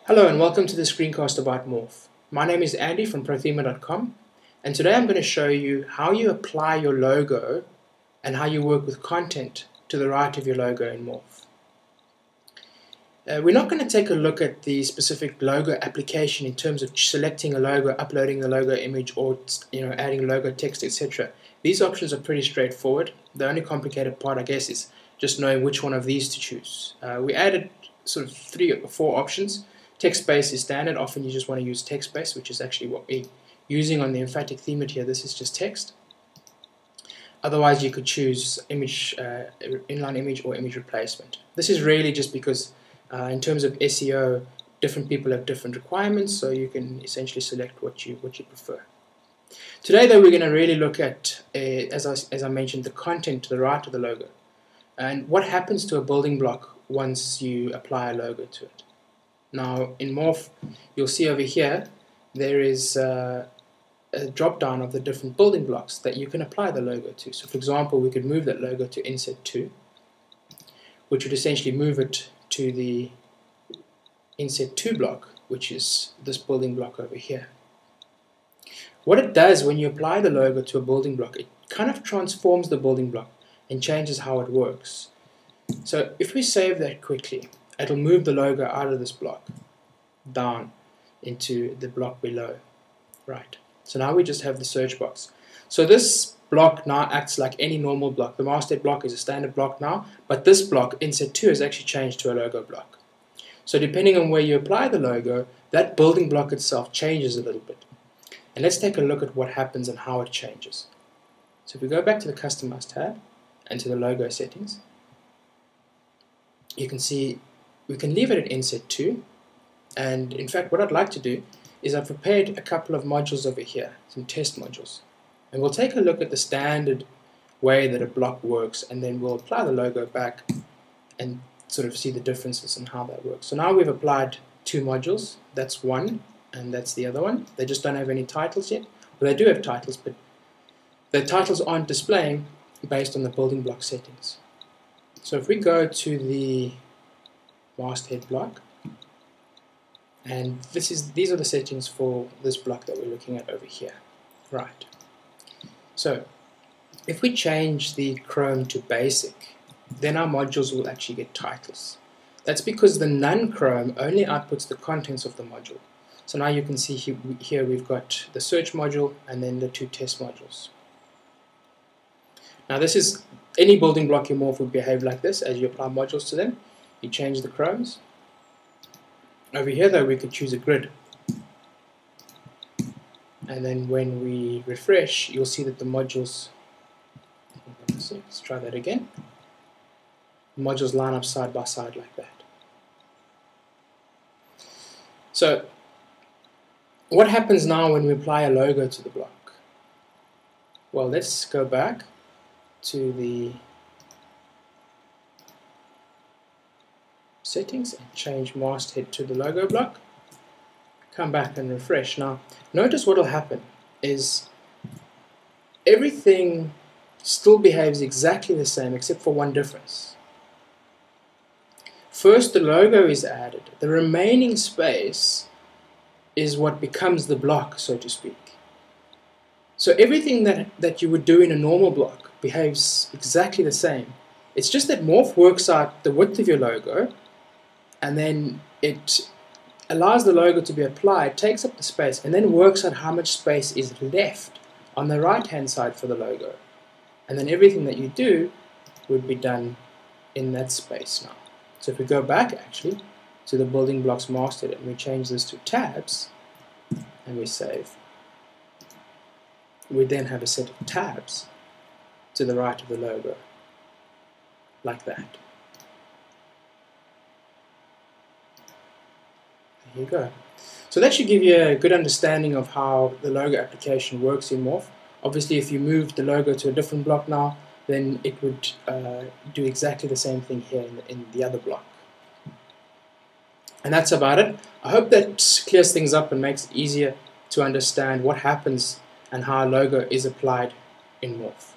Hello and welcome to the screencast about Morph. My name is Andy from prothema.com, and today I'm going to show you how you apply your logo and how you work with content to the right of your logo in Morph. We're not going to take a look at the specific logo application in terms of selecting a logo, uploading the logo image, or adding logo text, etc. These options are pretty straightforward. The only complicated part, I guess, is just knowing which one of these to choose. We added sort of 3 or 4 options. Text-based is standard. Often you just want to use text-based, which is actually what we're using on the emphatic theme here. This is just text. Otherwise, you could choose image, inline image or image replacement. This is really just because in terms of SEO, different people have different requirements, so you can essentially select what you prefer. Today, though, we're going to really look at, as I mentioned, the content to the right of the logo, and what happens to a building block once you apply a logo to it. Now, in Morph, you'll see over here, there is a drop-down of the different building blocks that you can apply the logo to. So, for example, we could move that logo to Inset 2, which would essentially move it to the Inset 2 block, which is this building block over here. What it does when you apply the logo to a building block, it kind of transforms the building block and changes how it works. So, if we save that quickly, it'll move the logo out of this block down into the block below. Right. So now we just have the search box. So this block now acts like any normal block. The masthead block is a standard block now, but this block, Inset 2, has actually changed to a logo block. So depending on where you apply the logo, that building block itself changes a little bit. And let's take a look at what happens and how it changes. So if we go back to the Customize tab and to the logo settings, you can see we can leave it at Inset 2, and in fact what I'd like to do is I've prepared a couple of modules over here, some test modules, and we'll take a look at the standard way that a block works, and then we'll apply the logo back and sort of see the differences and how that works. So now we've applied 2 modules, that's one and that's the other one. They just don't have any titles yet. Well, they do have titles, but the titles aren't displaying based on the building block settings. So if we go to the masthead block, and these are the settings for this block that we're looking at over here. Right. So if we change the Chrome to basic, then our modules will actually get titles. That's because the none Chrome only outputs the contents of the module. So now you can see here we've got the search module and then the 2 test modules. Now this is any building block in Morph would behave like this as you apply modules to them. You change the Chromes. Over here though we could choose a grid, and then when we refresh you'll see that the modules, let's try that again, the modules line up side by side like that. So what happens now when we apply a logo to the block? Well, let's go back to the settings and change masthead to the logo block. Come back and refresh. Now notice what will happen is everything still behaves exactly the same except for one difference. First the logo is added. The remaining space is what becomes the block, so to speak. So everything that you would do in a normal block behaves exactly the same. It's just that Morph works out the width of your logo, and then it allows the logo to be applied, takes up the space, and then works out how much space is left on the right hand side for the logo. And then everything that you do would be done in that space now. So if we go back actually to the building blocks master and we change this to tabs and we save, we then have a set of tabs to the right of the logo like that. There you go. So that should give you a good understanding of how the logo application works in Morph. Obviously if you moved the logo to a different block now, then it would do exactly the same thing here in the other block. And that's about it. I hope that clears things up and makes it easier to understand what happens and how a logo is applied in Morph.